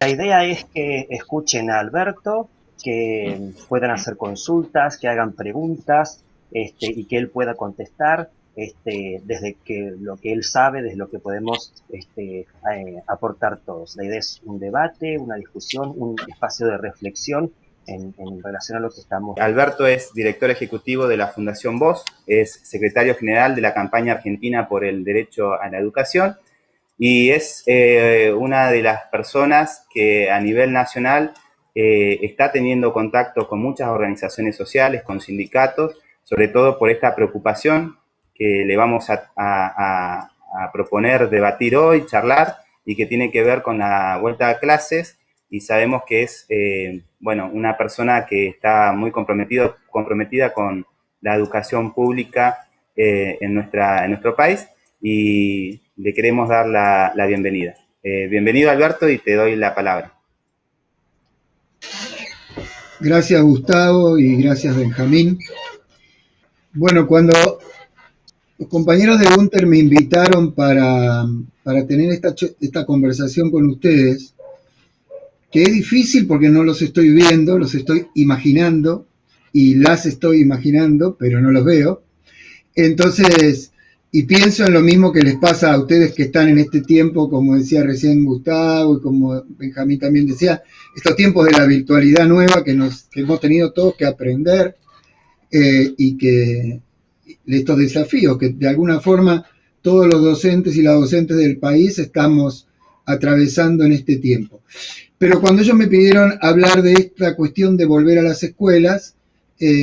La idea es que escuchen a Alberto, que puedan hacer consultas, que hagan preguntas, y que él pueda contestar, desde que lo que él sabe, desde lo que podemos aportar todos. La idea es un debate, una discusión, un espacio de reflexión en relación a lo que estamos. Alberto es director ejecutivo de la Fundación Voz, es secretario general de la campaña argentina por el derecho a la educación y es una de las personas que a nivel nacional está teniendo contacto con muchas organizaciones sociales, con sindicatos, sobre todo por esta preocupación que le vamos a proponer debatir hoy, charlar, y que tiene que ver con la vuelta a clases. Y sabemos que es bueno, una persona que está muy comprometida con la educación pública en nuestro país, y le queremos dar la bienvenida. Bienvenido, Alberto, y te doy la palabra. Gracias, Gustavo, y gracias, Benjamín. Bueno, cuando los compañeros de UNTER me invitaron para tener esta conversación con ustedes, que es difícil porque no los estoy viendo, los estoy imaginando, y las estoy imaginando, pero no los veo. Entonces, y pienso en lo mismo que les pasa a ustedes que están en este tiempo, como decía recién Gustavo, y como Benjamín también decía, estos tiempos de la virtualidad nueva que hemos tenido todos que aprender, y que estos desafíos que de alguna forma todos los docentes y las docentes del país estamos atravesando en este tiempo. Pero cuando ellos me pidieron hablar de esta cuestión de volver a las escuelas,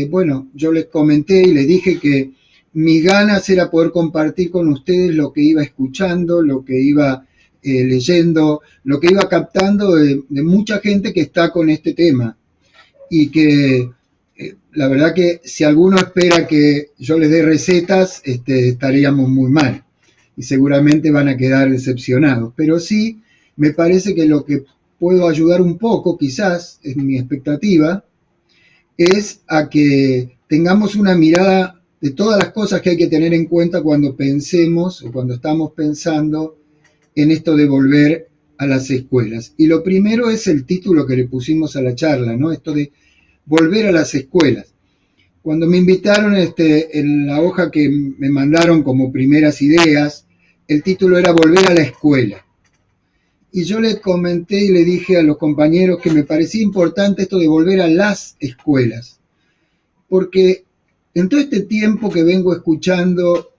bueno, yo les comenté y les dije que mis ganas era poder compartir con ustedes lo que iba escuchando, lo que iba leyendo, lo que iba captando de mucha gente que está con este tema. Y que la verdad que si alguno espera que yo les dé recetas, estaríamos muy mal. Y seguramente van a quedar decepcionados. Pero sí, me parece que lo que puedo ayudar un poco, quizás, es mi expectativa, es a que tengamos una mirada de todas las cosas que hay que tener en cuenta cuando pensemos o cuando estamos pensando en esto de volver a las escuelas. Y lo primero es el título que le pusimos a la charla, ¿no? Esto de volver a las escuelas. Cuando me invitaron en la hoja que me mandaron como primeras ideas, el título era Volver a la escuela. Y yo le comenté y le dije a los compañeros que me parecía importante esto de volver a las escuelas, porque en todo este tiempo que vengo escuchando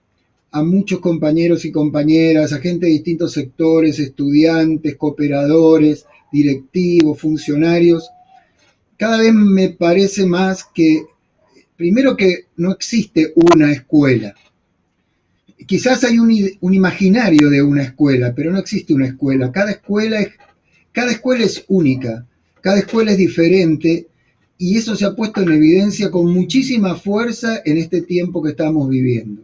a muchos compañeros y compañeras, a gente de distintos sectores, estudiantes, cooperadores, directivos, funcionarios, cada vez me parece más que, primero, que no existe una escuela. Quizás hay un imaginario de una escuela, pero no existe una escuela. Cada escuela es única, cada escuela es diferente, y eso se ha puesto en evidencia con muchísima fuerza en este tiempo que estamos viviendo.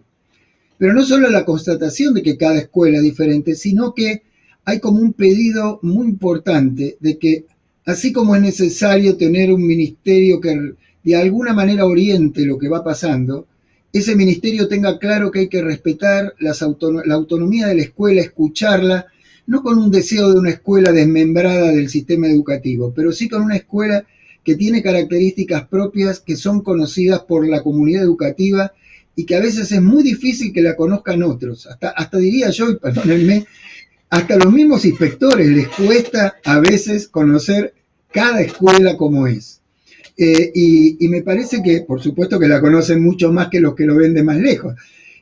Pero no solo la constatación de que cada escuela es diferente, sino que hay como un pedido muy importante de que, así como es necesario tener un ministerio que de alguna manera oriente lo que va pasando, ese ministerio tenga claro que hay que respetar la autonomía de la escuela, escucharla, no con un deseo de una escuela desmembrada del sistema educativo, pero sí con una escuela que tiene características propias que son conocidas por la comunidad educativa y que a veces es muy difícil que la conozcan otros. Hasta diría yo, y perdónenme, hasta los mismos inspectores les cuesta a veces conocer cada escuela como es. Y me parece que, por supuesto que la conocen mucho más que los que lo ven de más lejos,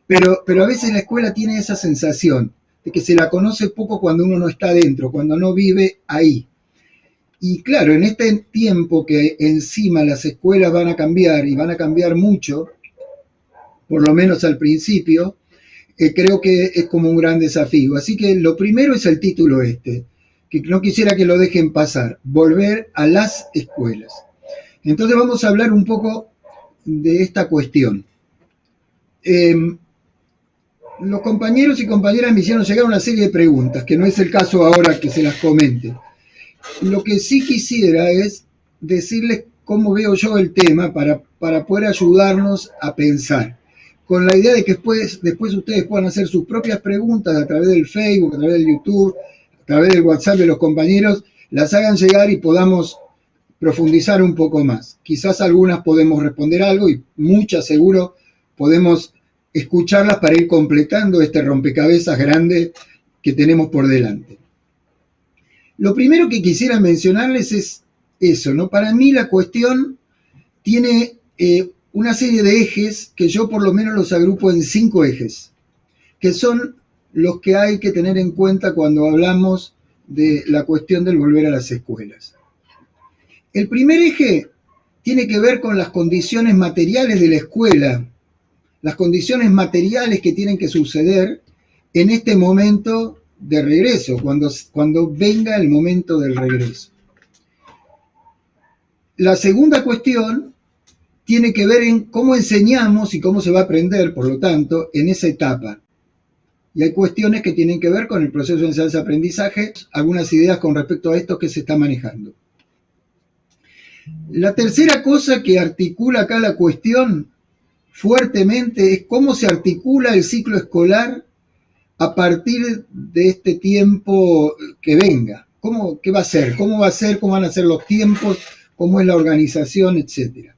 pero a veces la escuela tiene esa sensación de que se la conoce poco cuando uno no está dentro, cuando no vive ahí. Y claro, en este tiempo que encima las escuelas van a cambiar, y van a cambiar mucho, por lo menos al principio, creo que es como un gran desafío. Así que lo primero es el título que no quisiera que lo dejen pasar, volver a las escuelas. Entonces vamos a hablar un poco de esta cuestión. Los compañeros y compañeras me hicieron llegar una serie de preguntas, que no es el caso ahora que se las comente. Lo que sí quisiera es decirles cómo veo yo el tema para poder ayudarnos a pensar, con la idea de que después ustedes puedan hacer sus propias preguntas a través del Facebook, a través del YouTube, a través del WhatsApp de los compañeros, las hagan llegar y podamos profundizar un poco más. Quizás algunas podemos responder algo y muchas seguro podemos escucharlas para ir completando este rompecabezas grande que tenemos por delante. Lo primero que quisiera mencionarles es eso, ¿no? Para mí la cuestión tiene una serie de ejes que yo por lo menos los agrupo en 5 ejes, que son los que hay que tener en cuenta cuando hablamos de la cuestión del volver a las escuelas. El primer eje tiene que ver con las condiciones materiales de la escuela, las condiciones materiales que tienen que suceder en este momento de regreso, cuando venga el momento del regreso. La segunda cuestión tiene que ver en cómo enseñamos y cómo se va a aprender, por lo tanto, en esa etapa. Y hay cuestiones que tienen que ver con el proceso de enseñanza-aprendizaje, algunas ideas con respecto a esto que se está manejando. La tercera cosa que articula acá la cuestión fuertemente es cómo se articula el ciclo escolar a partir de este tiempo que venga. ¿Qué va a ser? ¿Cómo va a ser? ¿Cómo van a ser los tiempos? ¿Cómo es la organización? Etcétera.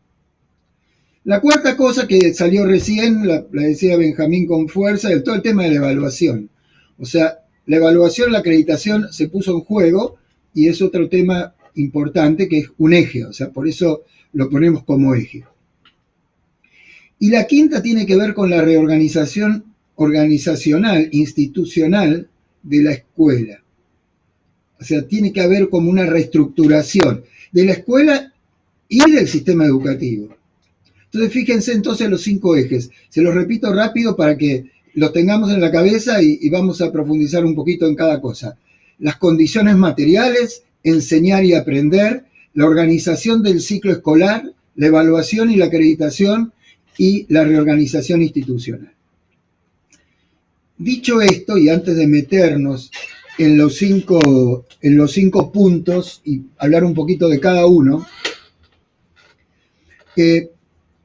La cuarta cosa que salió recién, la decía Benjamín con fuerza, es todo el tema de la evaluación. O sea, la evaluación, la acreditación se puso en juego y es otro tema importante que es un eje, o sea, por eso lo ponemos como eje. Y la quinta tiene que ver con la reorganización organizacional, institucional de la escuela. O sea, tiene que haber como una reestructuración de la escuela y del sistema educativo. Entonces, fíjense entonces los 5 ejes. Se los repito rápido para que los tengamos en la cabeza y vamos a profundizar un poquito en cada cosa. Las condiciones materiales, enseñar y aprender, la organización del ciclo escolar, la evaluación y la acreditación y la reorganización institucional. Dicho esto, y antes de meternos en los cinco puntos y hablar un poquito de cada uno,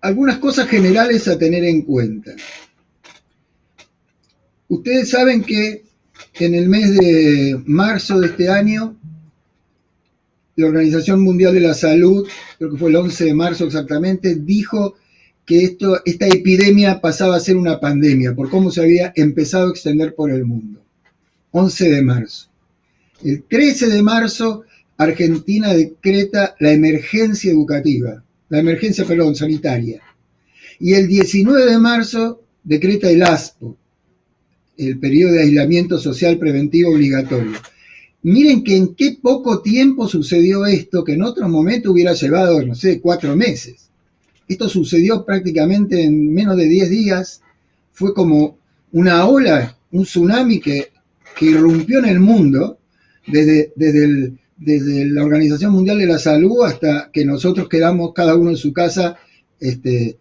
algunas cosas generales a tener en cuenta. Ustedes saben que en el mes de marzo de este año, la Organización Mundial de la Salud, creo que fue el 11 de marzo exactamente, dijo que esta epidemia pasaba a ser una pandemia, por cómo se había empezado a extender por el mundo. 11 de marzo. El 13 de marzo, Argentina decreta la emergencia educativa, sanitaria. Y el 19 de marzo decreta el ASPO, el periodo de aislamiento social preventivo obligatorio. Miren que en qué poco tiempo sucedió esto, que en otro momento hubiera llevado, no sé, 4 meses. Esto sucedió prácticamente en menos de 10 días. Fue como una ola, un tsunami que irrumpió en el mundo desde la Organización Mundial de la Salud hasta que nosotros quedamos cada uno en su casa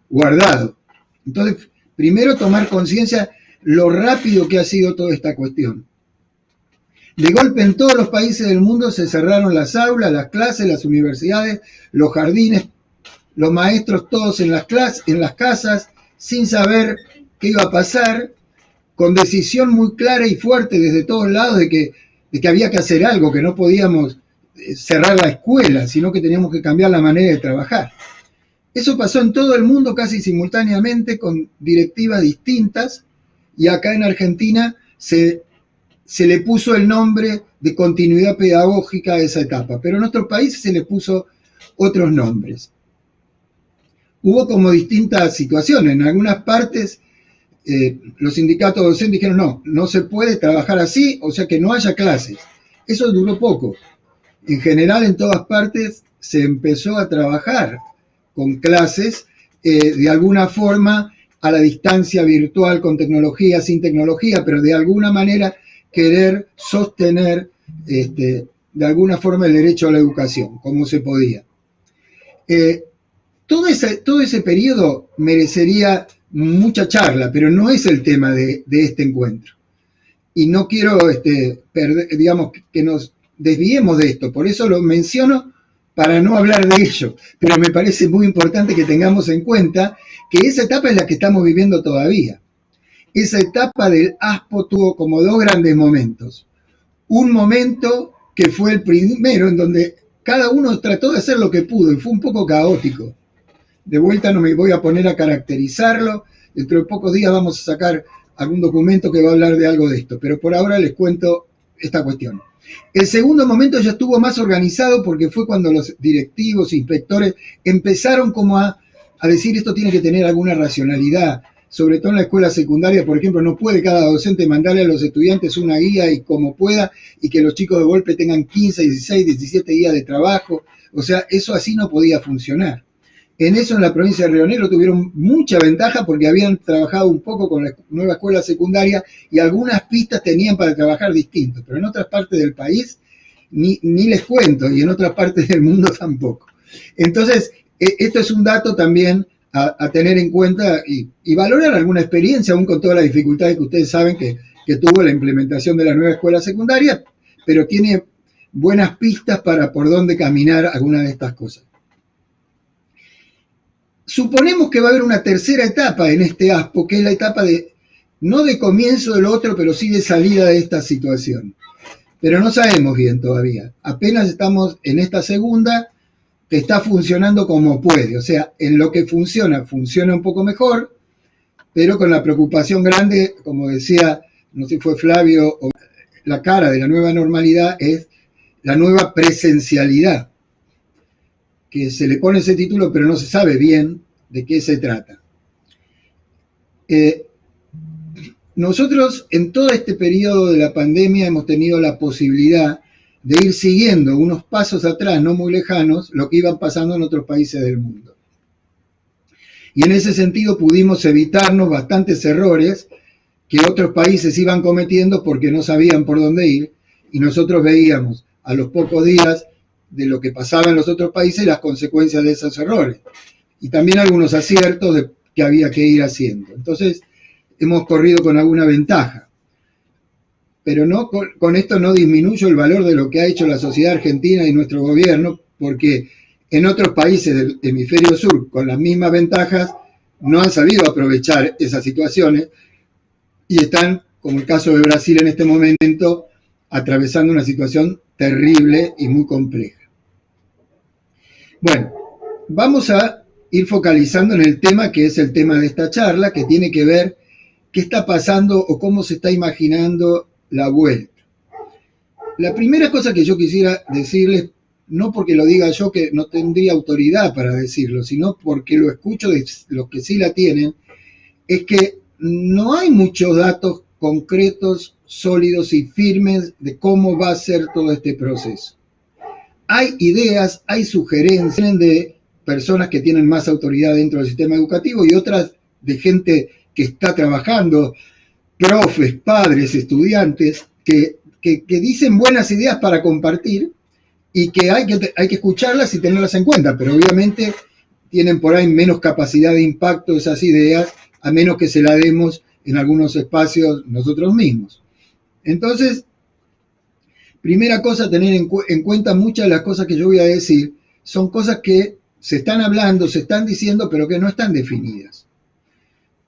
guardado. Entonces, primero tomar conciencia lo rápido que ha sido toda esta cuestión. De golpe en todos los países del mundo se cerraron las aulas, las clases, las universidades, los jardines, los maestros todos en las casas, sin saber qué iba a pasar, con decisión muy clara y fuerte desde todos lados de que había que hacer algo, que no podíamos cerrar la escuela, sino que teníamos que cambiar la manera de trabajar. Eso pasó en todo el mundo casi simultáneamente con directivas distintas y acá en Argentina se le puso el nombre de continuidad pedagógica a esa etapa, pero en otros países se le puso otros nombres. Hubo como distintas situaciones. En algunas partes los sindicatos docentes dijeron no se puede trabajar así, o sea que no haya clases. Eso duró poco. En general en todas partes se empezó a trabajar con clases de alguna forma a la distancia virtual, con tecnología, sin tecnología, pero de alguna manera querer sostener de alguna forma el derecho a la educación, como se podía. Todo ese periodo merecería mucha charla, pero no es el tema de este encuentro. Y no quiero que nos desviemos de esto, por eso lo menciono para no hablar de ello, pero me parece muy importante que tengamos en cuenta que esa etapa es la que estamos viviendo todavía. Esa etapa del ASPO tuvo como 2 grandes momentos. Un momento que fue el primero en donde cada uno trató de hacer lo que pudo y fue un poco caótico. De vuelta no me voy a poner a caracterizarlo, dentro de pocos días vamos a sacar algún documento que va a hablar de algo de esto, pero por ahora les cuento esta cuestión. El segundo momento ya estuvo más organizado porque fue cuando los directivos, inspectores, empezaron como a decir esto tiene que tener alguna racionalidad, sobre todo en la escuela secundaria, por ejemplo, no puede cada docente mandarle a los estudiantes una guía y como pueda, y que los chicos de golpe tengan 15, 16, 17 días de trabajo, o sea, eso así no podía funcionar. En eso en la provincia de Río Negro tuvieron mucha ventaja porque habían trabajado un poco con la nueva escuela secundaria y algunas pistas tenían para trabajar distinto, pero en otras partes del país ni les cuento y en otras partes del mundo tampoco. Entonces, esto es un dato también a tener en cuenta y valorar alguna experiencia, aún con todas las dificultades que ustedes saben que tuvo la implementación de la nueva escuela secundaria, pero tiene buenas pistas para por dónde caminar alguna de estas cosas. Suponemos que va a haber una tercera etapa en este ASPO, que es la etapa no de comienzo del otro, pero sí de salida de esta situación. Pero no sabemos bien todavía. Apenas estamos en esta segunda, que está funcionando como puede. O sea, en lo que funciona un poco mejor, pero con la preocupación grande, como decía, no sé si fue Flavio, o la cara de la nueva normalidad es la nueva presencialidad, que se le pone ese título, pero no se sabe bien de qué se trata. Nosotros en todo este periodo de la pandemia hemos tenido la posibilidad de ir siguiendo unos pasos atrás, no muy lejanos, lo que iban pasando en otros países del mundo. Y en ese sentido pudimos evitarnos bastantes errores que otros países iban cometiendo porque no sabían por dónde ir, y nosotros veíamos a los pocos días de lo que pasaba en los otros países, las consecuencias de esos errores. Y también algunos aciertos que había que ir haciendo. Entonces, hemos corrido con alguna ventaja. Pero no, con esto no disminuyo el valor de lo que ha hecho la sociedad argentina y nuestro gobierno, porque en otros países del hemisferio sur, con las mismas ventajas, no han sabido aprovechar esas situaciones y están, como el caso de Brasil en este momento, atravesando una situación terrible y muy compleja. Bueno, vamos a ir focalizando en el tema que es el tema de esta charla, que tiene que ver qué está pasando o cómo se está imaginando la vuelta. La primera cosa que yo quisiera decirles, no porque lo diga yo, que no tendría autoridad para decirlo, sino porque lo escucho de los que sí la tienen, es que no hay muchos datos concretos, sólidos y firmes de cómo va a ser todo este proceso. Hay ideas, hay sugerencias de personas que tienen más autoridad dentro del sistema educativo y otras de gente que está trabajando, profes, padres, estudiantes, que dicen buenas ideas para compartir y que hay que escucharlas y tenerlas en cuenta, pero obviamente tienen por ahí menos capacidad de impacto esas ideas, a menos que se las demos en algunos espacios nosotros mismos. Entonces, primera cosa, tener en cuenta muchas de las cosas que yo voy a decir son cosas que se están hablando, se están diciendo, pero que no están definidas.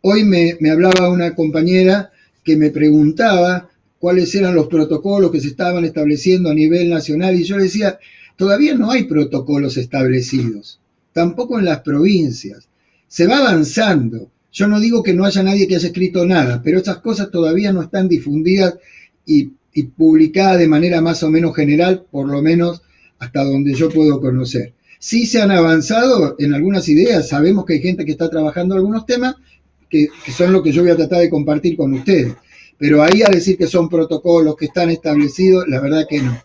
Hoy me hablaba una compañera que me preguntaba cuáles eran los protocolos que se estaban estableciendo a nivel nacional y yo le decía, todavía no hay protocolos establecidos, tampoco en las provincias. Se va avanzando. Yo no digo que no haya nadie que haya escrito nada, pero esas cosas todavía no están difundidas y publicadas de manera más o menos general, por lo menos hasta donde yo puedo conocer. Sí se han avanzado en algunas ideas, sabemos que hay gente que está trabajando algunos temas que son lo que yo voy a tratar de compartir con ustedes, pero ahí a decir que son protocolos que están establecidos, la verdad que no.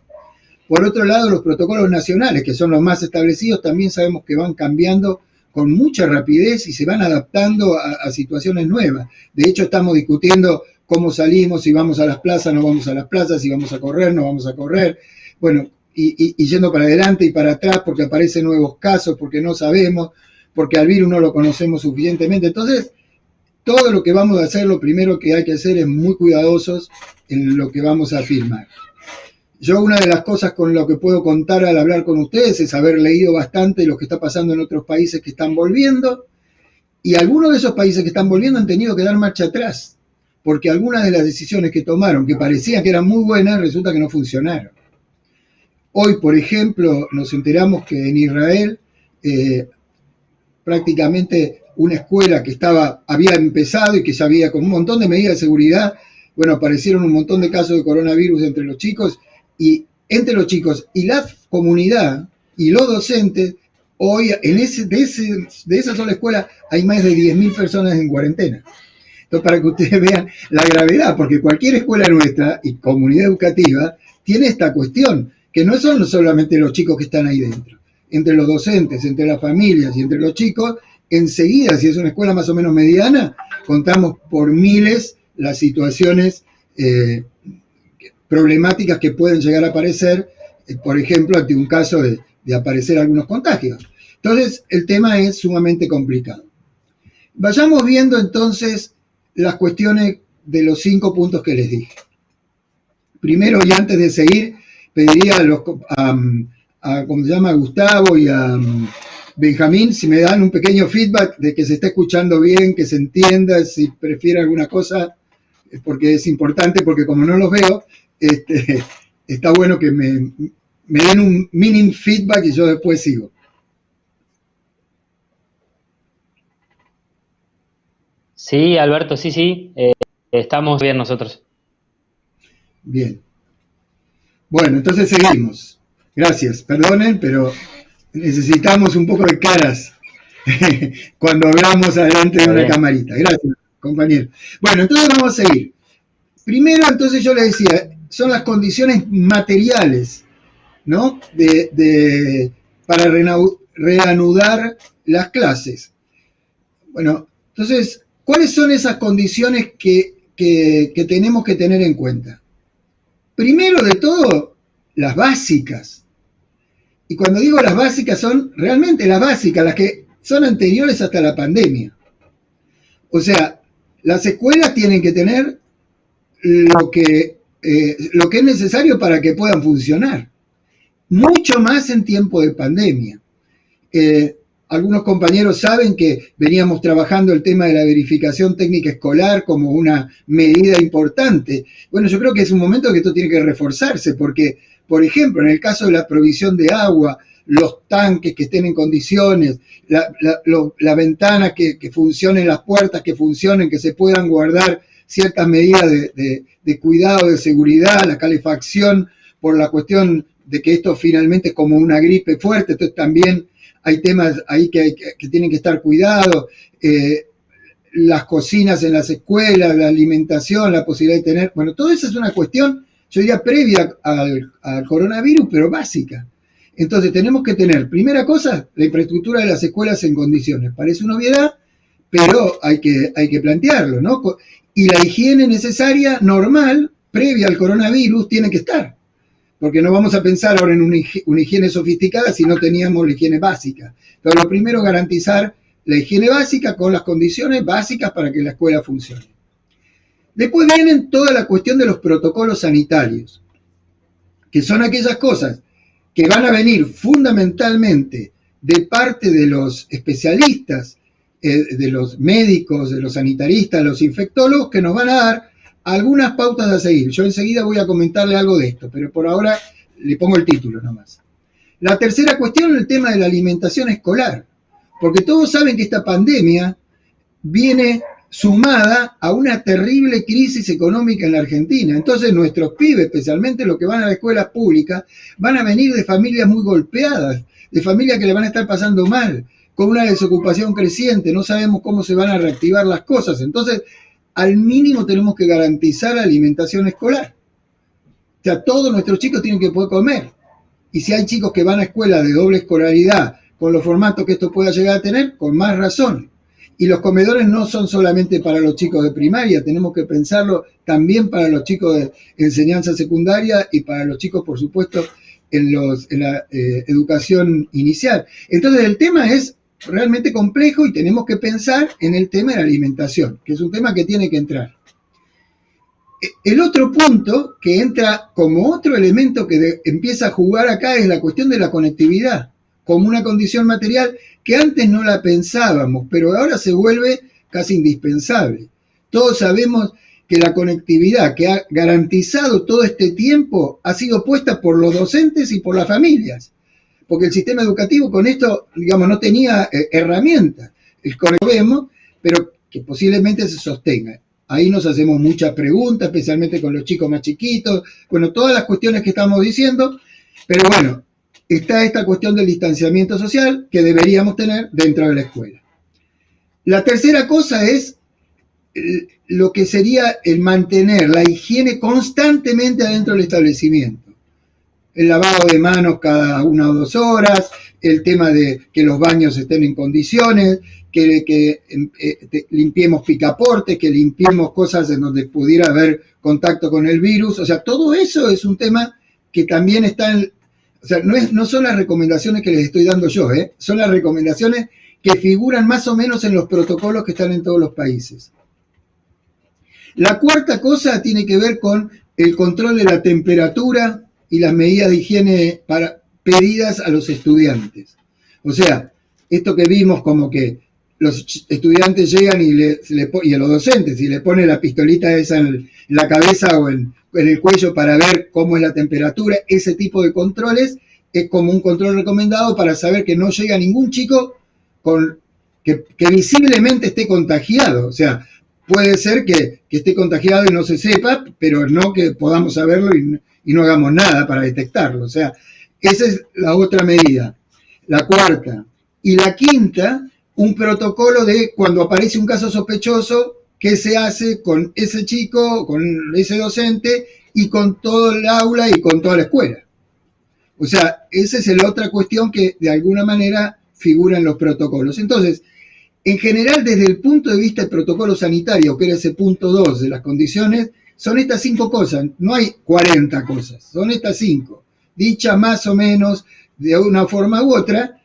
Por otro lado, los protocolos nacionales, que son los más establecidos, también sabemos que van cambiando con mucha rapidez y se van adaptando a situaciones nuevas. De hecho, estamos discutiendo cómo salimos, si vamos a las plazas, no vamos a las plazas, si vamos a correr, no vamos a correr. Bueno, y yendo para adelante y para atrás porque aparecen nuevos casos, porque no sabemos, porque al virus no lo conocemos suficientemente. Entonces, todo lo que vamos a hacer, lo primero que hay que hacer es muy cuidadosos en lo que vamos a afirmar. Yo una de las cosas con lo que puedo contar al hablar con ustedes es haber leído bastante lo que está pasando en otros países que están volviendo, y algunos de esos países que están volviendo han tenido que dar marcha atrás, porque algunas de las decisiones que tomaron, que parecían que eran muy buenas, resulta que no funcionaron. Hoy, por ejemplo, nos enteramos que en Israel prácticamente una escuela que había empezado y que ya había con un montón de medidas de seguridad, bueno, aparecieron un montón de casos de coronavirus entre los chicos y la comunidad y los docentes, hoy de esa sola escuela hay más de 10.000 personas en cuarentena. Entonces, para que ustedes vean la gravedad, porque cualquier escuela nuestra y comunidad educativa tiene esta cuestión, que no son solamente los chicos que están ahí dentro. Entre los docentes, entre las familias y entre los chicos, enseguida, si es una escuela más o menos mediana, contamos por miles las situaciones problemáticas que pueden llegar a aparecer, por ejemplo, ante un caso de aparecer algunos contagios. Entonces, el tema es sumamente complicado. Vayamos viendo entonces las cuestiones de los 5 puntos que les dije. Primero, y antes de seguir, pediría a Gustavo y a Benjamín, si me dan un pequeño feedback de que se está escuchando bien, que se entienda, si prefiere alguna cosa, porque es importante, porque como no los veo, está bueno que me den un mini feedback y yo después sigo. Sí, Alberto, sí, estamos bien nosotros. Bien. Bueno, entonces seguimos. Gracias, perdonen, pero necesitamos un poco de caras cuando hablamos adelante de una camarita. Gracias, compañero. Bueno, entonces vamos a seguir. Primero, entonces yo les decía, son las condiciones materiales, ¿no? Para reanudar las clases. Bueno, entonces, ¿cuáles son esas condiciones que tenemos que tener en cuenta? Primero de todo, las básicas. Y cuando digo las básicas, son realmente las básicas, las que son anteriores hasta la pandemia. O sea, las escuelas tienen que tener lo que es necesario para que puedan funcionar. Mucho más en tiempo de pandemia. Algunos compañeros saben que veníamos trabajando el tema de la verificación técnica escolar como una medida importante. Bueno, yo creo que es un momento que esto tiene que reforzarse porque, por ejemplo, en el caso de la provisión de agua, los tanques que estén en condiciones, las ventanas que funcionen, las puertas que funcionen, que se puedan guardar ciertas medidas de cuidado, de seguridad, la calefacción, por la cuestión de que esto finalmente es como una gripe fuerte, entonces también hay temas ahí que tienen que estar cuidados, las cocinas en las escuelas, la alimentación, la posibilidad de tener, bueno, todo eso es una cuestión, yo diría, previa al coronavirus, pero básica. Entonces tenemos que tener, primera cosa, la infraestructura de las escuelas en condiciones. Parece una obviedad, pero hay que plantearlo, ¿no? Y la higiene necesaria, normal, previa al coronavirus, tiene que estar. Porque no vamos a pensar ahora en una higiene sofisticada si no teníamos la higiene básica. Pero lo primero, garantizar la higiene básica con las condiciones básicas para que la escuela funcione. Después vienen toda la cuestión de los protocolos sanitarios, que son aquellas cosas que van a venir fundamentalmente de parte de los especialistas, de los médicos, de los sanitaristas, los infectólogos, que nos van a dar algunas pautas a seguir. Yo enseguida voy a comentarle algo de esto, pero por ahora le pongo el título nomás. La tercera cuestión es el tema de la alimentación escolar, porque todos saben que esta pandemia viene sumada a una terrible crisis económica en la Argentina. Entonces nuestros pibes, especialmente los que van a la escuela pública, van a venir de familias muy golpeadas, de familias que le van a estar pasando mal, con una desocupación creciente, no sabemos cómo se van a reactivar las cosas. Entonces, al mínimo tenemos que garantizar la alimentación escolar. O sea, todos nuestros chicos tienen que poder comer. Y si hay chicos que van a escuelas de doble escolaridad, con los formatos que esto pueda llegar a tener, con más razón. Y los comedores no son solamente para los chicos de primaria, tenemos que pensarlo también para los chicos de enseñanza secundaria y para los chicos, por supuesto, en la educación inicial. Entonces, el tema es realmente complejo y tenemos que pensar en el tema de la alimentación, que es un tema que tiene que entrar. El otro punto que entra como otro elemento que empieza a jugar acá es la cuestión de la conectividad, como una condición material que antes no la pensábamos, pero ahora se vuelve casi indispensable. Todos sabemos que la conectividad que ha garantizado todo este tiempo ha sido puesta por los docentes y por las familias, porque el sistema educativo con esto, digamos, no tenía herramientas, el vemos, pero que posiblemente se sostenga. Ahí nos hacemos muchas preguntas, especialmente con los chicos más chiquitos, bueno, todas las cuestiones que estamos diciendo, pero bueno, está esta cuestión del distanciamiento social que deberíamos tener dentro de la escuela. La tercera cosa es lo que sería el mantener la higiene constantemente adentro del establecimiento. El lavado de manos cada 1 o 2 horas, el tema de que los baños estén en condiciones, que limpiemos picaportes, que limpiemos cosas en donde pudiera haber contacto con el virus. O sea, todo eso es un tema que también está en... O sea, no son las recomendaciones que les estoy dando yo, son las recomendaciones que figuran más o menos en los protocolos que están en todos los países. La cuarta cosa tiene que ver con el control de la temperatura y las medidas de higiene pedidas a los estudiantes. O sea, esto que vimos como que los estudiantes llegan y a los docentes, y le ponen la pistolita esa en la cabeza o en el cuello para ver cómo es la temperatura, ese tipo de controles es como un control recomendado para saber que no llega ningún chico que visiblemente esté contagiado. O sea, puede ser que esté contagiado y no se sepa, pero no que podamos saberlo y no hagamos nada para detectarlo. O sea, esa es la otra medida. La cuarta. Y la quinta, un protocolo de cuando aparece un caso sospechoso, qué se hace con ese chico, con ese docente y con todo el aula y con toda la escuela. O sea, esa es la otra cuestión que de alguna manera figura en los protocolos. Entonces, en general, desde el punto de vista del protocolo sanitario, que era ese punto 2 de las condiciones, son estas 5 cosas. No hay 40 cosas, son estas 5, dichas más o menos de una forma u otra,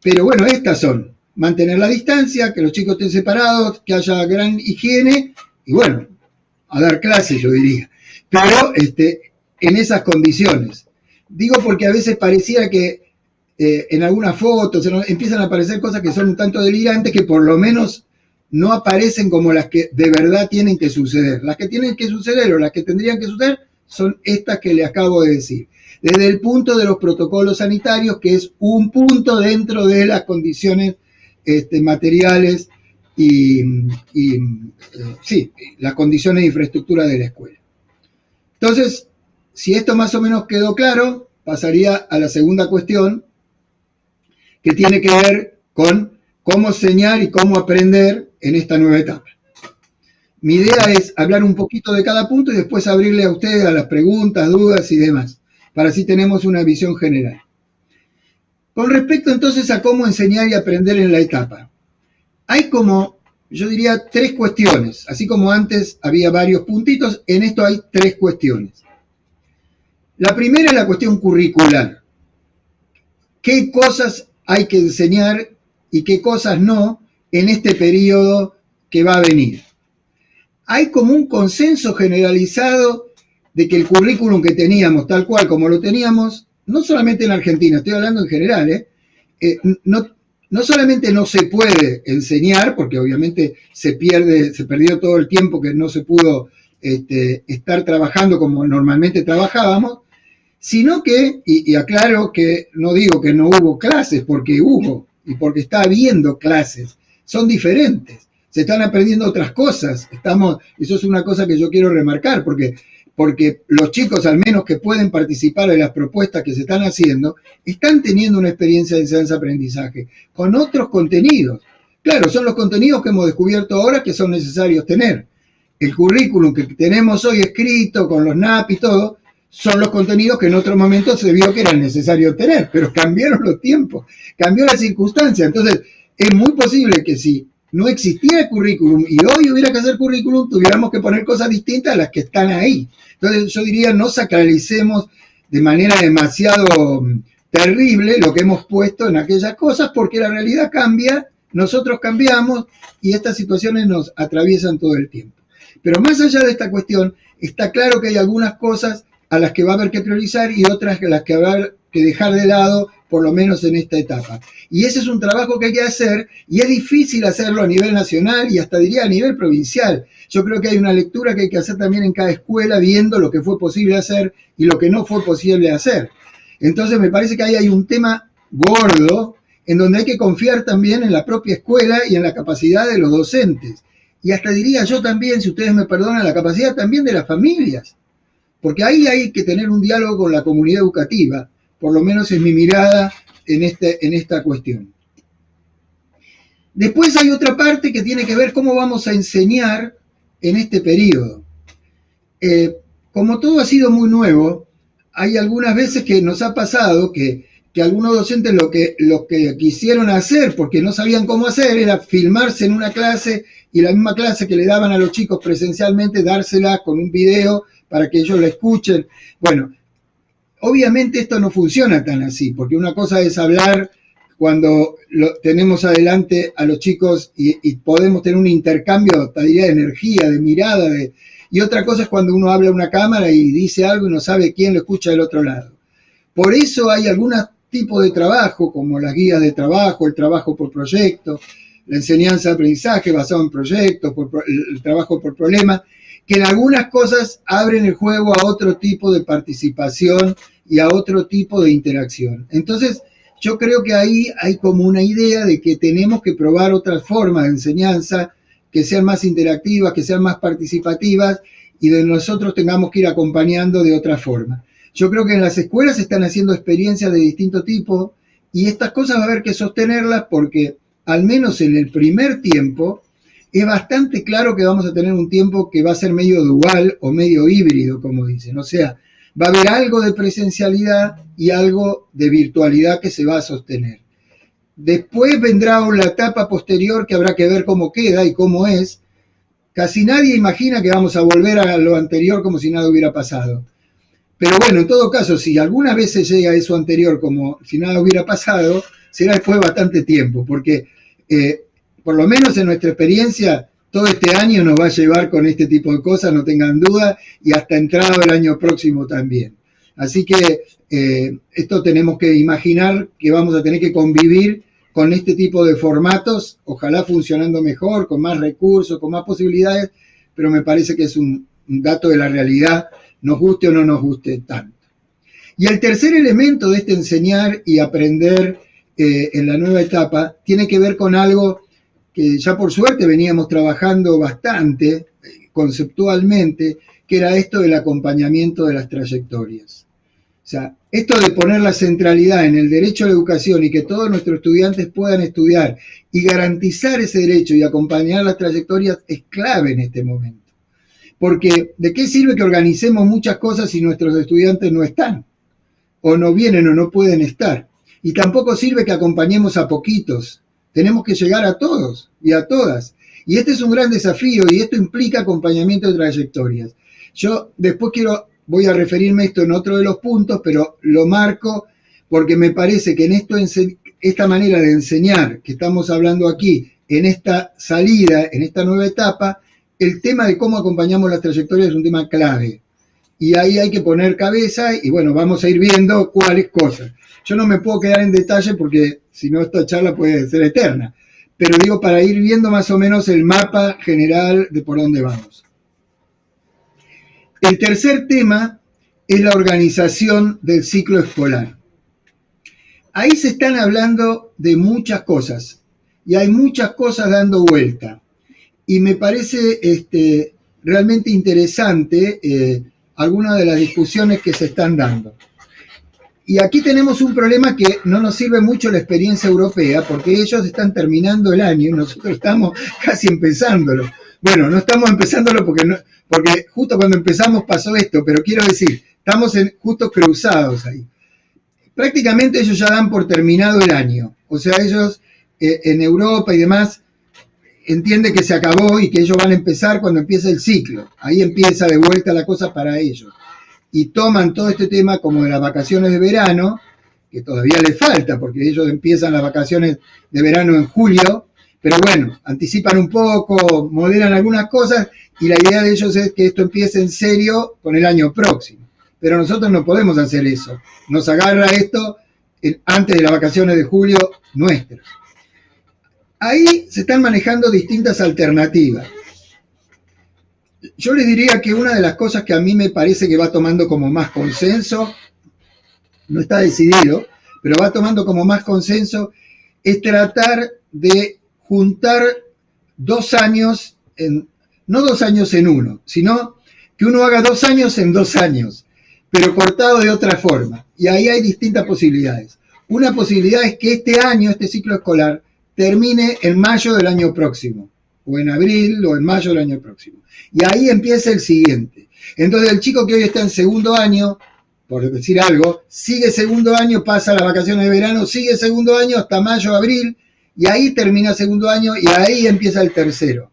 pero bueno, estas son: mantener la distancia, que los chicos estén separados, que haya gran higiene, y bueno, a dar clases, yo diría. Pero en esas condiciones. Digo porque a veces pareciera que en algunas fotos empiezan a aparecer cosas que son un tanto delirantes, que por lo menos no aparecen como las que de verdad tienen que suceder. Las que tienen que suceder o las que tendrían que suceder son estas que le acabo de decir. Desde el punto de los protocolos sanitarios, que es un punto dentro de las condiciones materiales y las condiciones de infraestructura de la escuela. Entonces, si esto más o menos quedó claro, pasaría a la segunda cuestión, que tiene que ver con cómo enseñar y cómo aprender en esta nueva etapa. Mi idea es hablar un poquito de cada punto y después abrirle a ustedes a las preguntas, dudas y demás, para así tenemos una visión general. Con respecto entonces a cómo enseñar y aprender en la etapa, hay como, yo diría, 3 cuestiones. Así como antes había varios puntitos, en esto hay 3 cuestiones. La primera es la cuestión curricular. ¿Qué cosas hay que enseñar y qué cosas no en este periodo que va a venir? Hay como un consenso generalizado de que el currículum que teníamos, tal cual como lo teníamos, no solamente en Argentina, estoy hablando en general, no solamente no se puede enseñar, porque obviamente se perdió todo el tiempo que no se pudo estar trabajando como normalmente trabajábamos, sino que, y aclaro que no digo que no hubo clases, porque hubo, y porque está habiendo clases, son diferentes, se están aprendiendo otras cosas, eso es una cosa que yo quiero remarcar, porque los chicos, al menos que pueden participar de las propuestas que se están haciendo, están teniendo una experiencia de enseñanza-aprendizaje con otros contenidos. Claro, son los contenidos que hemos descubierto ahora que son necesarios tener. El currículum que tenemos hoy escrito, con los NAP y todo, son los contenidos que en otro momento se vio que eran necesarios tener, pero cambiaron los tiempos, cambió la circunstancia. Entonces, es muy posible que si no existiera currículum y hoy hubiera que hacer currículum, tuviéramos que poner cosas distintas a las que están ahí. Entonces, yo diría, no sacralicemos de manera demasiado terrible lo que hemos puesto en aquellas cosas, porque la realidad cambia, nosotros cambiamos y estas situaciones nos atraviesan todo el tiempo. Pero más allá de esta cuestión, está claro que hay algunas cosas a las que va a haber que priorizar y otras a las que va a haber que dejar de lado por lo menos en esta etapa. Y ese es un trabajo que hay que hacer, y es difícil hacerlo a nivel nacional y hasta diría a nivel provincial. Yo creo que hay una lectura que hay que hacer también en cada escuela, viendo lo que fue posible hacer y lo que no fue posible hacer. Entonces me parece que ahí hay un tema gordo, en donde hay que confiar también en la propia escuela y en la capacidad de los docentes. Y hasta diría yo también, si ustedes me perdonan, la capacidad también de las familias. Porque ahí hay que tener un diálogo con la comunidad educativa, por lo menos es mi mirada en esta cuestión. Después hay otra parte que tiene que ver cómo vamos a enseñar en este periodo. Como todo ha sido muy nuevo, hay algunas veces que nos ha pasado que algunos docentes lo que quisieron hacer, porque no sabían cómo hacer, era filmarse en una clase y la misma clase que le daban a los chicos presencialmente, dársela con un video para que ellos la escuchen. Bueno, obviamente esto no funciona tan así, porque una cosa es hablar cuando tenemos adelante a los chicos y podemos tener un intercambio, te diría, de energía, de mirada, y otra cosa es cuando uno habla a una cámara y dice algo y no sabe quién lo escucha del otro lado. Por eso hay algunos tipos de trabajo, como las guías de trabajo, el trabajo por proyecto, la enseñanza-aprendizaje basado en proyectos, el trabajo por problema, que en algunas cosas abren el juego a otro tipo de participación y a otro tipo de interacción. Entonces, yo creo que ahí hay como una idea de que tenemos que probar otras formas de enseñanza que sean más interactivas, que sean más participativas y de nosotros tengamos que ir acompañando de otra forma. Yo creo que en las escuelas se están haciendo experiencias de distinto tipo y estas cosas va a haber que sostenerlas porque al menos en el primer tiempo es bastante claro que vamos a tener un tiempo que va a ser medio dual o medio híbrido, como dicen. O sea, va a haber algo de presencialidad y algo de virtualidad que se va a sostener. Después vendrá la etapa posterior que habrá que ver cómo queda y cómo es. Casi nadie imagina que vamos a volver a lo anterior como si nada hubiera pasado. Pero bueno, en todo caso, si alguna vez se llega a eso anterior como si nada hubiera pasado, será después de bastante tiempo, porque por lo menos en nuestra experiencia, todo este año nos va a llevar con este tipo de cosas, no tengan duda, y hasta entrado el año próximo también. Así que esto tenemos que imaginar que vamos a tener que convivir con este tipo de formatos, ojalá funcionando mejor, con más recursos, con más posibilidades, pero me parece que es un dato de la realidad, nos guste o no nos guste tanto. Y el tercer elemento de este enseñar y aprender en la nueva etapa tiene que ver con algo que ya por suerte veníamos trabajando bastante conceptualmente, que era esto del acompañamiento de las trayectorias. O sea, esto de poner la centralidad en el derecho a la educación y que todos nuestros estudiantes puedan estudiar y garantizar ese derecho y acompañar las trayectorias es clave en este momento. Porque ¿de qué sirve que organicemos muchas cosas si nuestros estudiantes no están? O no vienen o no pueden estar. Y tampoco sirve que acompañemos a poquitos. Tenemos que llegar a todos y a todas. Y este es un gran desafío y esto implica acompañamiento de trayectorias. Yo después voy a referirme a esto en otro de los puntos, pero lo marco porque me parece que en esta manera de enseñar que estamos hablando aquí, en esta salida, en esta nueva etapa, el tema de cómo acompañamos las trayectorias es un tema clave. Y ahí hay que poner cabeza y bueno, vamos a ir viendo cuáles cosas. Yo no me puedo quedar en detalle porque si no esta charla puede ser eterna. Pero digo para ir viendo más o menos el mapa general de por dónde vamos. El tercer tema es la organización del ciclo escolar. Ahí se están hablando de muchas cosas y hay muchas cosas dando vuelta. Y me parece realmente interesante algunas de las discusiones que se están dando. Y aquí tenemos un problema que no nos sirve mucho la experiencia europea, porque ellos están terminando el año y nosotros estamos casi empezándolo. Bueno, no estamos empezándolo porque justo cuando empezamos pasó esto, pero quiero decir, estamos justo cruzados ahí. Prácticamente ellos ya dan por terminado el año. O sea, ellos en Europa y demás entienden que se acabó y que ellos van a empezar cuando empiece el ciclo. Ahí empieza de vuelta la cosa para ellos. Y toman todo este tema como de las vacaciones de verano, que todavía les falta, porque ellos empiezan las vacaciones de verano en julio, pero bueno, anticipan un poco, moderan algunas cosas, y la idea de ellos es que esto empiece en serio con el año próximo. Pero nosotros no podemos hacer eso. Nos agarra esto antes de las vacaciones de julio nuestras. Ahí se están manejando distintas alternativas. Yo les diría que una de las cosas que a mí me parece que va tomando como más consenso, no está decidido, pero va tomando como más consenso, es tratar de juntar 2 años, no 2 años en uno, sino que uno haga 2 años en 2 años, pero cortado de otra forma. Y ahí hay distintas posibilidades. Una posibilidad es que este año, este ciclo escolar, termine en mayo del año próximo, o en abril o en mayo del año próximo. Y ahí empieza el siguiente. Entonces el chico que hoy está en segundo año, por decir algo, sigue segundo año, pasa las vacaciones de verano, sigue segundo año hasta mayo, abril, y ahí termina segundo año y ahí empieza el tercero.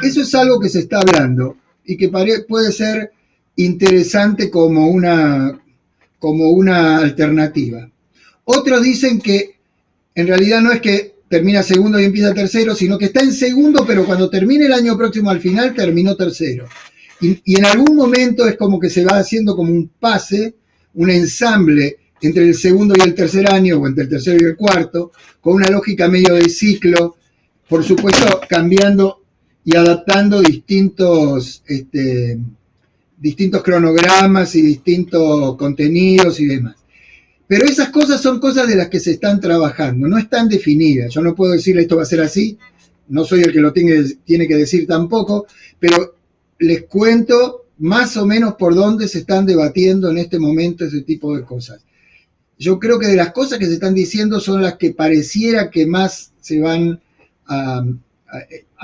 Eso es algo que se está hablando y que puede ser interesante como una alternativa. Otros dicen que en realidad no es que termina segundo y empieza tercero, sino que está en segundo, pero cuando termine el año próximo al final, terminó tercero. Y en algún momento es como que se va haciendo como un pase, un ensamble entre el segundo y el tercer año, o entre el tercero y el cuarto, con una lógica medio de ciclo, por supuesto cambiando y adaptando distintos cronogramas y distintos contenidos y demás. Pero esas cosas son cosas de las que se están trabajando, no están definidas. Yo no puedo decirle esto va a ser así, no soy el que lo tiene que decir tampoco, pero les cuento más o menos por dónde se están debatiendo en este momento ese tipo de cosas. Yo creo que de las cosas que se están diciendo son las que pareciera que más se van a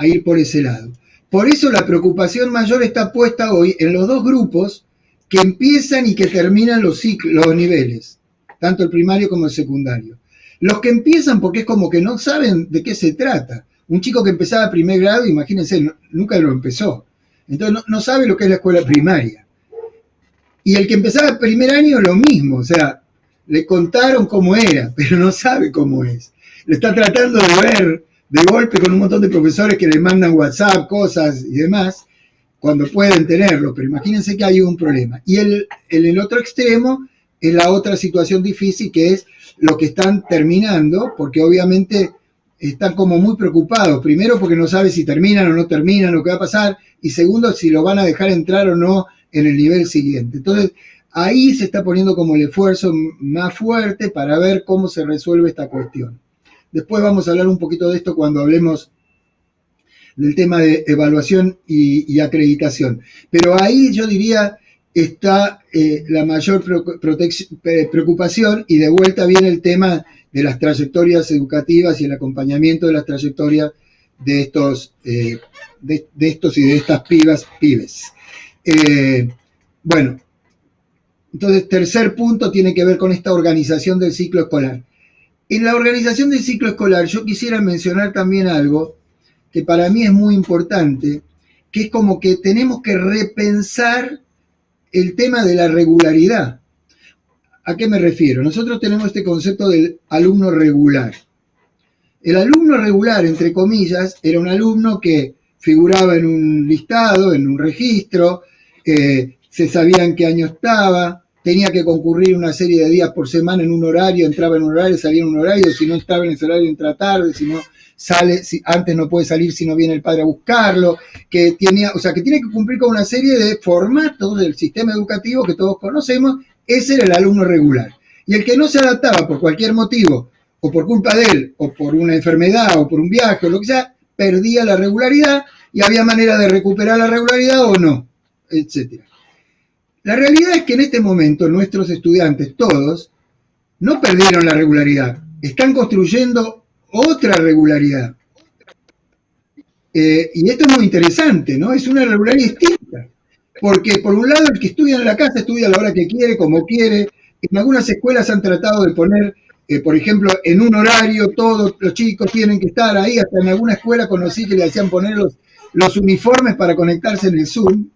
ir por ese lado. Por eso la preocupación mayor está puesta hoy en los dos grupos que empiezan y que terminan los niveles, tanto el primario como el secundario. Los que empiezan porque es como que no saben de qué se trata. Un chico que empezaba primer grado, imagínense, nunca lo empezó. Entonces no sabe lo que es la escuela primaria. Y el que empezaba primer año, lo mismo. O sea, le contaron cómo era, pero no sabe cómo es. Le está tratando de ver de golpe con un montón de profesores que le mandan WhatsApp, cosas y demás, cuando pueden tenerlo. Pero imagínense que hay un problema. Y el otro extremo es la otra situación difícil, que es lo que están terminando, porque obviamente están como muy preocupados. Primero porque no sabe si terminan o no terminan, lo que va a pasar, y segundo si lo van a dejar entrar o no en el nivel siguiente. Entonces ahí se está poniendo como el esfuerzo más fuerte para ver cómo se resuelve esta cuestión. Después vamos a hablar un poquito de esto cuando hablemos del tema de evaluación y acreditación. Pero ahí yo diría está la mayor preocupación, y de vuelta viene el tema de las trayectorias educativas y el acompañamiento de las trayectorias de estos y de estas pibes. Bueno, entonces tercer punto tiene que ver con esta organización del ciclo escolar. En la organización del ciclo escolar yo quisiera mencionar también algo que para mí es muy importante, que es como que tenemos que repensar el tema de la regularidad. ¿A qué me refiero? Nosotros tenemos este concepto del alumno regular. El alumno regular, entre comillas, era un alumno que figuraba en un listado, en un registro, se sabía en qué año estaba, tenía que concurrir una serie de días por semana en un horario, entraba en un horario, salía en un horario, si no estaba en ese horario entra tarde, si no sale, antes no puede salir si no viene el padre a buscarlo, que tiene que cumplir con una serie de formatos del sistema educativo que todos conocemos. Ese era el alumno regular. Y el que no se adaptaba por cualquier motivo, o por culpa de él, o por una enfermedad, o por un viaje, o lo que sea, perdía la regularidad, y había manera de recuperar la regularidad o no, etc. La realidad es que en este momento nuestros estudiantes, todos, no perdieron la regularidad, están construyendo otra regularidad. Y esto es muy interesante, ¿no? Es una regularidad distinta. Porque por un lado el que estudia en la casa estudia a la hora que quiere, como quiere. En algunas escuelas han tratado de poner, por ejemplo, en un horario todos los chicos tienen que estar ahí. Hasta en alguna escuela conocí que le hacían poner los uniformes para conectarse en el Zoom.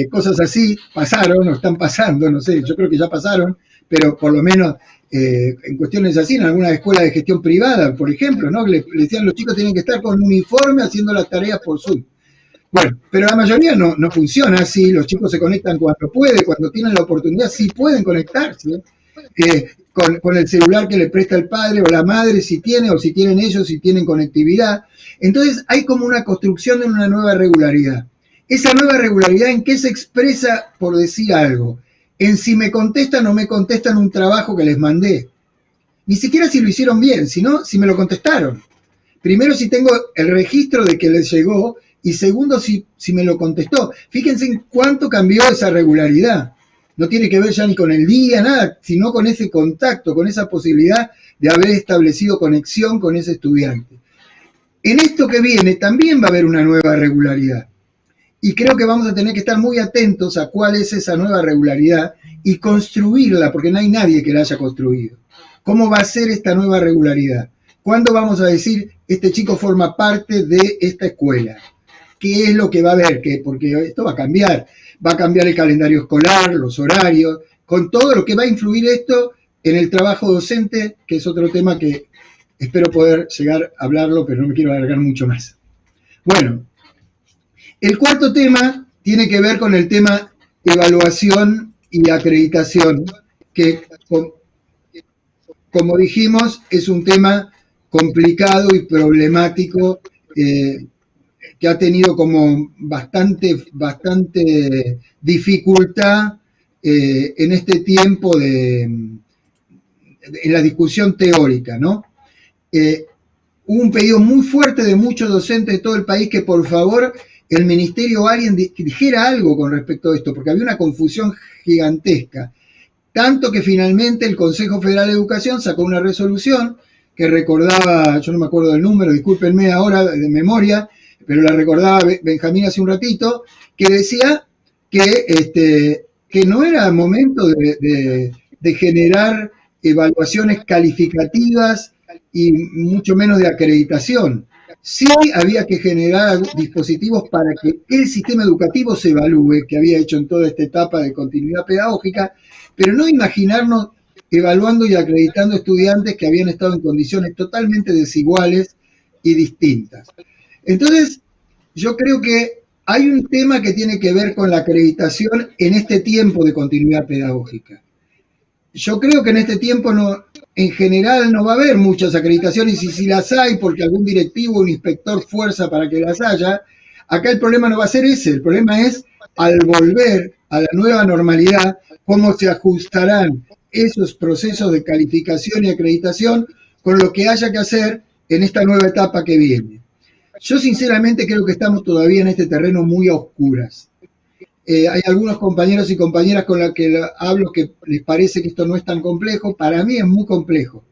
Cosas así pasaron o están pasando, no sé, yo creo que ya pasaron, pero por lo menos en cuestiones así, en algunas escuelas de gestión privada, por ejemplo, ¿no? Le decían los chicos tienen que estar con uniforme haciendo las tareas por Zoom. Bueno, pero la mayoría no funciona así, los chicos se conectan cuando pueden, cuando tienen la oportunidad sí pueden conectarse. con el celular que le presta el padre o la madre, si tiene, o si tienen ellos, si tienen conectividad. Entonces hay como una construcción de una nueva regularidad. Esa nueva regularidad, ¿en qué se expresa? Por decir algo, en si me contestan o me contestan un trabajo que les mandé. Ni siquiera si lo hicieron bien, sino si me lo contestaron. Primero, si tengo el registro de que les llegó, y segundo, si me lo contestó. Fíjense en cuánto cambió esa regularidad. No tiene que ver ya ni con el día, nada, sino con ese contacto, con esa posibilidad de haber establecido conexión con ese estudiante. En esto que viene también va a haber una nueva regularidad. Y creo que vamos a tener que estar muy atentos a cuál es esa nueva regularidad y construirla, porque no hay nadie que la haya construido. ¿Cómo va a ser esta nueva regularidad? ¿Cuándo vamos a decir, este chico forma parte de esta escuela? ¿Qué es lo que va a haber? Porque esto va a cambiar el calendario escolar, los horarios, con todo lo que va a influir esto en el trabajo docente, que es otro tema que espero poder llegar a hablarlo, pero no me quiero alargar mucho más. Bueno, el cuarto tema tiene que ver con el tema evaluación y acreditación, que, como dijimos, es un tema complicado y problemático, que ha tenido como bastante dificultad en este tiempo en la discusión teórica, ¿no? Hubo un pedido muy fuerte de muchos docentes de todo el país que por favor el ministerio o alguien dijera algo con respecto a esto, porque había una confusión gigantesca. Tanto que finalmente el Consejo Federal de Educación sacó una resolución que recordaba, yo no me acuerdo del número, discúlpenme ahora de memoria, pero la recordaba Benjamín hace un ratito, que decía que no era momento de generar evaluaciones calificativas y mucho menos de acreditación. Sí había que generar dispositivos para que el sistema educativo se evalúe, que había hecho en toda esta etapa de continuidad pedagógica, pero no imaginarnos evaluando y acreditando estudiantes que habían estado en condiciones totalmente desiguales y distintas. Entonces, yo creo que hay un tema que tiene que ver con la acreditación en este tiempo de continuidad pedagógica. Yo creo que en este tiempo en general no va a haber muchas acreditaciones, y si las hay porque algún directivo o un inspector fuerza para que las haya, acá el problema no va a ser ese, el problema es al volver a la nueva normalidad, cómo se ajustarán esos procesos de calificación y acreditación con lo que haya que hacer en esta nueva etapa que viene. Yo sinceramente creo que estamos todavía en este terreno muy a oscuras. Hay algunos compañeros y compañeras con los que hablo que les parece que esto no es tan complejo. Para mí es muy complejo.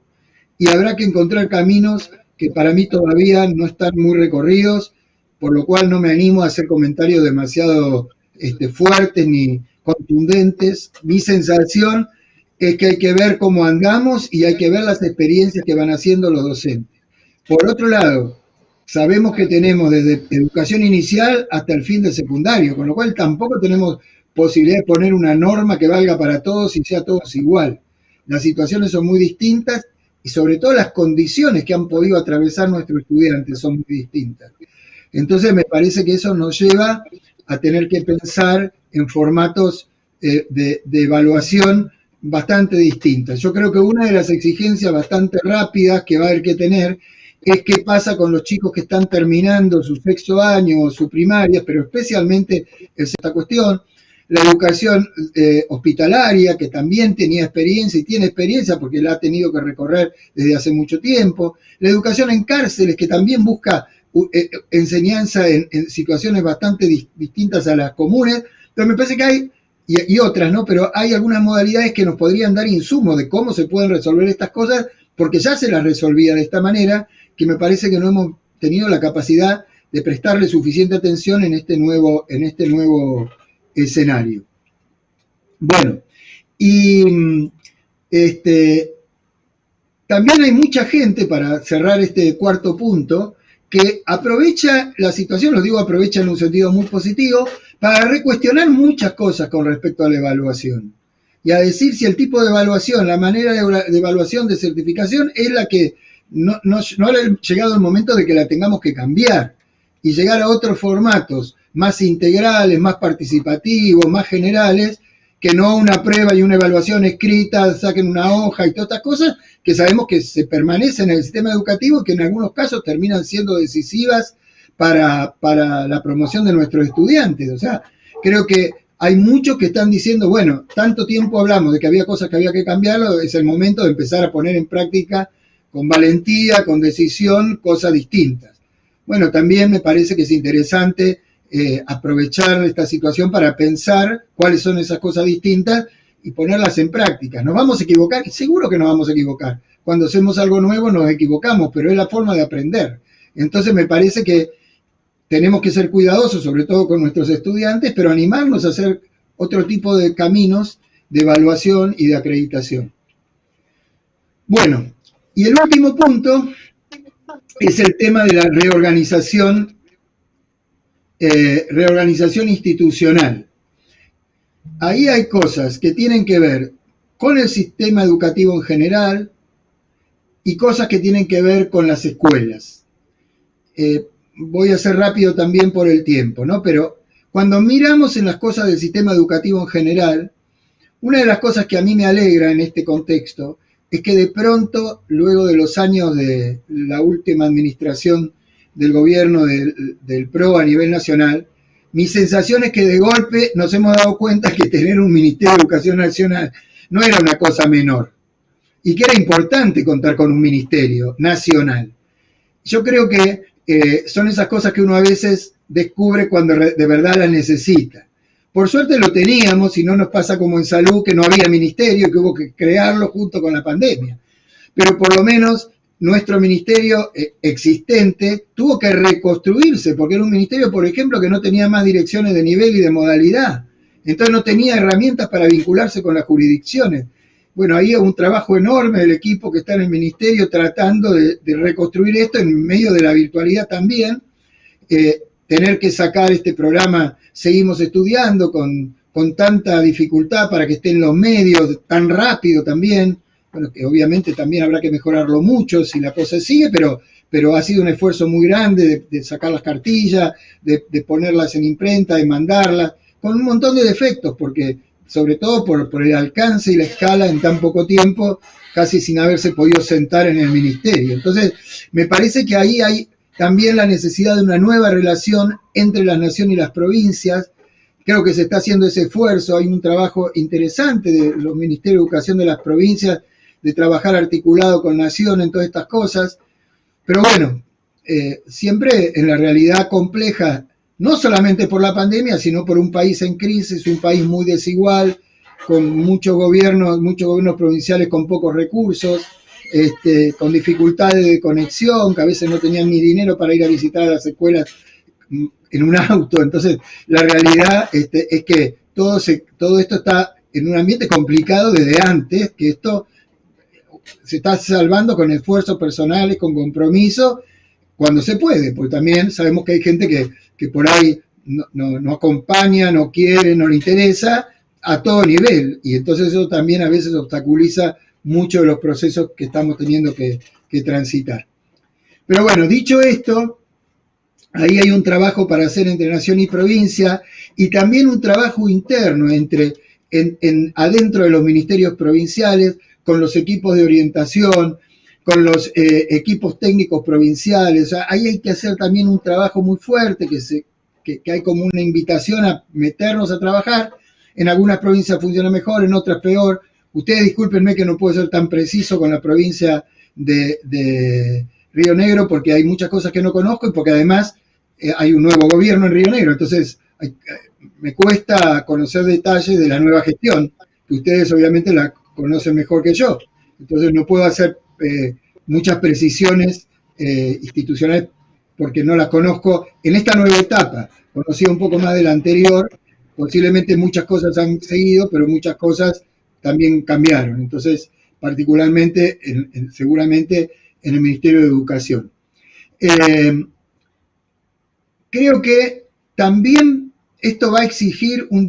Y habrá que encontrar caminos que para mí todavía no están muy recorridos, por lo cual no me animo a hacer comentarios demasiado fuertes ni contundentes. Mi sensación es que hay que ver cómo andamos y hay que ver las experiencias que van haciendo los docentes. Por otro lado, sabemos que tenemos desde educación inicial hasta el fin del secundario, con lo cual tampoco tenemos posibilidad de poner una norma que valga para todos y sea todos igual. Las situaciones son muy distintas y sobre todo las condiciones que han podido atravesar nuestros estudiantes son muy distintas. Entonces me parece que eso nos lleva a tener que pensar en formatos de evaluación bastante distintas. Yo creo que una de las exigencias bastante rápidas que va a haber que tener es qué pasa con los chicos que están terminando su sexto año o su primaria, pero especialmente es esta cuestión, la educación hospitalaria, que también tenía experiencia y tiene experiencia porque la ha tenido que recorrer desde hace mucho tiempo, la educación en cárceles, que también busca enseñanza en situaciones bastante distintas a las comunes, pero me parece que hay, y otras, ¿no? Pero hay algunas modalidades que nos podrían dar insumos de cómo se pueden resolver estas cosas, porque ya se las resolvía de esta manera, que me parece que no hemos tenido la capacidad de prestarle suficiente atención en este nuevo escenario. Bueno, y también hay mucha gente, para cerrar este cuarto punto, que aprovecha la situación, lo digo aprovecha en un sentido muy positivo, para recuestionar muchas cosas con respecto a la evaluación. Y a decir si el tipo de evaluación, la manera de evaluación de certificación es la que no ha llegado el momento de que la tengamos que cambiar y llegar a otros formatos más integrales, más participativos, más generales, que no una prueba y una evaluación escrita, saquen una hoja y todas estas cosas que sabemos que se permanecen en el sistema educativo y que en algunos casos terminan siendo decisivas para la promoción de nuestros estudiantes. O sea, creo que hay muchos que están diciendo, bueno, tanto tiempo hablamos de que había cosas que había que cambiarlo, es el momento de empezar a poner en práctica con valentía, con decisión, cosas distintas. Bueno, también me parece que es interesante aprovechar esta situación para pensar cuáles son esas cosas distintas y ponerlas en práctica. ¿Nos vamos a equivocar? Y seguro que nos vamos a equivocar. Cuando hacemos algo nuevo nos equivocamos, pero es la forma de aprender. Entonces me parece que tenemos que ser cuidadosos, sobre todo con nuestros estudiantes, pero animarnos a hacer otro tipo de caminos de evaluación y de acreditación. Bueno, y el último punto es el tema de la reorganización institucional. Ahí hay cosas que tienen que ver con el sistema educativo en general y cosas que tienen que ver con las escuelas. Voy a ser rápido también por el tiempo, ¿no? Pero cuando miramos en las cosas del sistema educativo en general, una de las cosas que a mí me alegra en este contexto es que de pronto, luego de los años de la última administración del gobierno del PRO a nivel nacional, mi sensación es que de golpe nos hemos dado cuenta que tener un Ministerio de Educación Nacional no era una cosa menor y que era importante contar con un ministerio nacional. Yo creo que son esas cosas que uno a veces descubre cuando de verdad las necesita. Por suerte lo teníamos y no nos pasa como en salud que no había ministerio, que hubo que crearlo junto con la pandemia. Pero por lo menos nuestro ministerio existente tuvo que reconstruirse, porque era un ministerio, por ejemplo, que no tenía más direcciones de nivel y de modalidad. Entonces no tenía herramientas para vincularse con las jurisdicciones. Bueno, ahí hay un trabajo enorme del equipo que está en el ministerio tratando de reconstruir esto en medio de la virtualidad también. Tener que sacar este programa Seguimos Estudiando con tanta dificultad para que esté en los medios, tan rápido también. Bueno, que obviamente también habrá que mejorarlo mucho si la cosa sigue, pero ha sido un esfuerzo muy grande de sacar las cartillas, de ponerlas en imprenta, de mandarlas, con un montón de defectos, porque sobre todo por el alcance y la escala en tan poco tiempo, casi sin haberse podido sentar en el ministerio. Entonces, me parece que ahí hay también la necesidad de una nueva relación entre la nación y las provincias. Creo que se está haciendo ese esfuerzo, hay un trabajo interesante de los ministerios de educación de las provincias, de trabajar articulado con nación en todas estas cosas, pero bueno, siempre en la realidad compleja, no solamente por la pandemia, sino por un país en crisis, un país muy desigual, con muchos gobiernos provinciales con pocos recursos, con dificultades de conexión, que a veces no tenían ni dinero para ir a visitar a las escuelas en un auto. Entonces, la realidad es que todo esto está en un ambiente complicado desde antes, que esto se está salvando con esfuerzos personales, con compromiso, cuando se puede, porque también sabemos que hay gente que por ahí no acompaña, no quiere, no le interesa, a todo nivel, y entonces eso también a veces obstaculiza mucho de los procesos que estamos teniendo que transitar. Pero bueno, dicho esto, ahí hay un trabajo para hacer entre nación y provincia, y también un trabajo interno adentro de los ministerios provinciales, con los equipos de orientación, con los equipos técnicos provinciales. O sea, ahí hay que hacer también un trabajo muy fuerte, que hay como una invitación a meternos a trabajar. En algunas provincias funciona mejor, en otras peor. Ustedes discúlpenme que no puedo ser tan preciso con la provincia de Río Negro, porque hay muchas cosas que no conozco y porque además hay un nuevo gobierno en Río Negro. Entonces me cuesta conocer detalles de la nueva gestión, que ustedes obviamente la conocen mejor que yo. Entonces no puedo hacer muchas precisiones institucionales porque no las conozco en esta nueva etapa. Conocía un poco más de la anterior, posiblemente muchas cosas han seguido, pero muchas cosas también cambiaron. Entonces, particularmente, seguramente en el Ministerio de Educación. Creo que también esto va a exigir un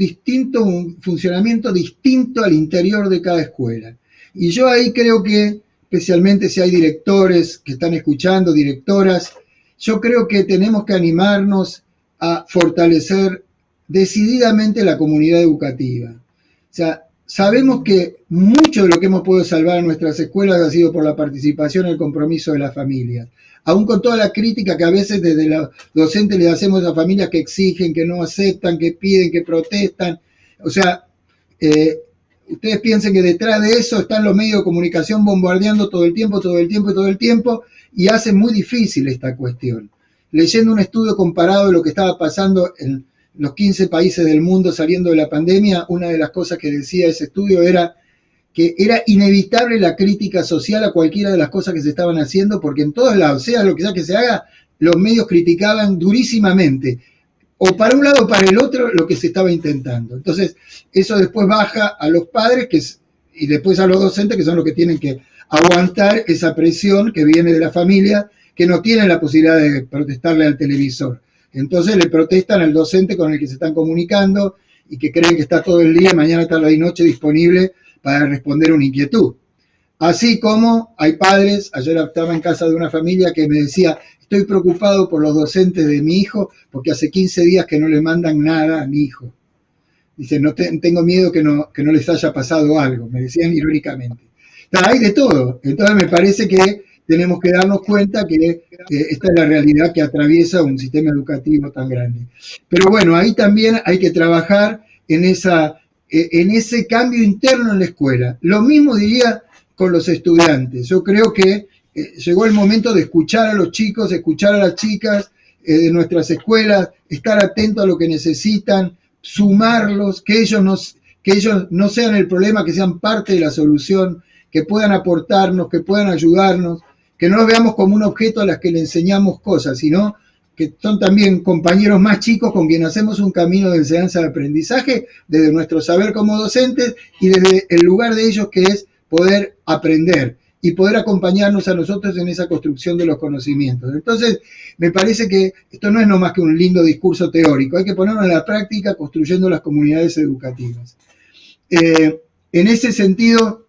funcionamiento distinto al interior de cada escuela. Y yo ahí creo que, especialmente si hay directores que están escuchando, directoras, yo creo que tenemos que animarnos a fortalecer decididamente la comunidad educativa. sea, sabemos que mucho de lo que hemos podido salvar en nuestras escuelas ha sido por la participación y el compromiso de las familias. Aún con toda la crítica que a veces desde los docentes le hacemos a familias que exigen, que no aceptan, que piden, que protestan. O sea, ustedes piensen que detrás de eso están los medios de comunicación bombardeando todo el tiempo, y hacen muy difícil esta cuestión. Leyendo un estudio comparado de lo que estaba pasando en los 15 países del mundo saliendo de la pandemia, una de las cosas que decía ese estudio era que era inevitable la crítica social a cualquiera de las cosas que se estaban haciendo, porque en todos lados, sea lo que sea que se haga, los medios criticaban durísimamente, o para un lado o para el otro, lo que se estaba intentando. Entonces, eso después baja a los padres y después a los docentes, que son los que tienen que aguantar esa presión que viene de la familia, que no tienen la posibilidad de protestarle al televisor. Entonces le protestan al docente con el que se están comunicando y que creen que está todo el día, mañana, tarde y noche disponible para responder una inquietud. Así como hay padres, ayer estaba en casa de una familia que me decía, estoy preocupado por los docentes de mi hijo porque hace 15 días que no le mandan nada a mi hijo. Dice, tengo miedo que no les haya pasado algo, me decían irónicamente. Hay de todo. Entonces me parece que tenemos que darnos cuenta que esta es la realidad que atraviesa un sistema educativo tan grande. Pero bueno, ahí también hay que trabajar en ese cambio interno en la escuela. Lo mismo diría con los estudiantes. Yo creo que llegó el momento de escuchar a los chicos, escuchar a las chicas de nuestras escuelas, estar atentos a lo que necesitan, sumarlos, que ellos no sean el problema, que sean parte de la solución, que puedan aportarnos, que puedan ayudarnos, que no los veamos como un objeto a los que le enseñamos cosas, sino que son también compañeros más chicos con quien hacemos un camino de enseñanza y aprendizaje desde nuestro saber como docentes y desde el lugar de ellos que es poder aprender y poder acompañarnos a nosotros en esa construcción de los conocimientos. Entonces, me parece que esto no es nomás que un lindo discurso teórico, hay que ponerlo en la práctica construyendo las comunidades educativas. En ese sentido,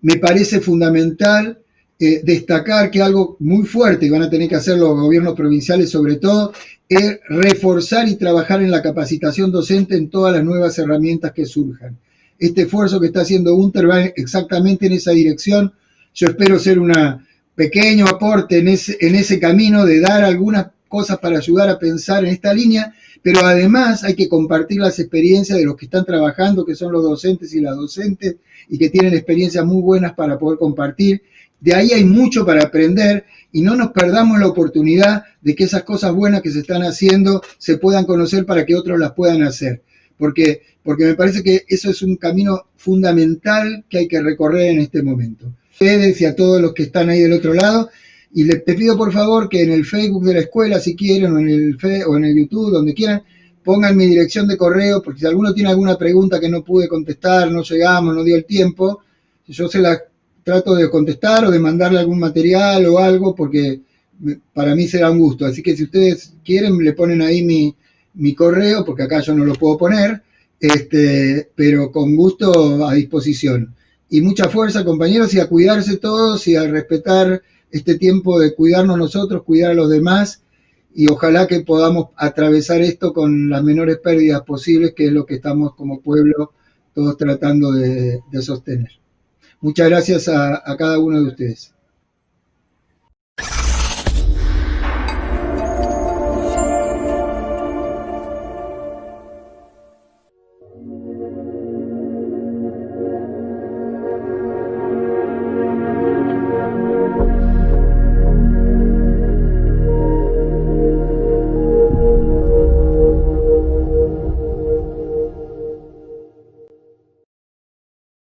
me parece fundamental destacar que algo muy fuerte, y van a tener que hacer los gobiernos provinciales sobre todo, es reforzar y trabajar en la capacitación docente en todas las nuevas herramientas que surjan. Este esfuerzo que está haciendo UNTER va exactamente en esa dirección. Yo espero ser un pequeño aporte en ese camino de dar algunas cosas para ayudar a pensar en esta línea, pero además hay que compartir las experiencias de los que están trabajando, que son los docentes y las docentes, y que tienen experiencias muy buenas para poder compartir. De ahí hay mucho para aprender y no nos perdamos la oportunidad de que esas cosas buenas que se están haciendo se puedan conocer para que otros las puedan hacer. Porque me parece que eso es un camino fundamental que hay que recorrer en este momento. Ustedes y a todos los que están ahí del otro lado, y les pido por favor que en el Facebook de la escuela, si quieren, o en el YouTube, donde quieran, pongan mi dirección de correo, porque si alguno tiene alguna pregunta que no pude contestar, no llegamos, no dio el tiempo, yo se la trato de contestar o de mandarle algún material o algo, porque para mí será un gusto. Así que si ustedes quieren, le ponen ahí mi correo, porque acá yo no lo puedo poner, pero con gusto a disposición. Y mucha fuerza, compañeros, y a cuidarse todos y a respetar este tiempo de cuidarnos nosotros, cuidar a los demás, y ojalá que podamos atravesar esto con las menores pérdidas posibles, que es lo que estamos como pueblo todos tratando de sostener. Muchas gracias a cada uno de ustedes.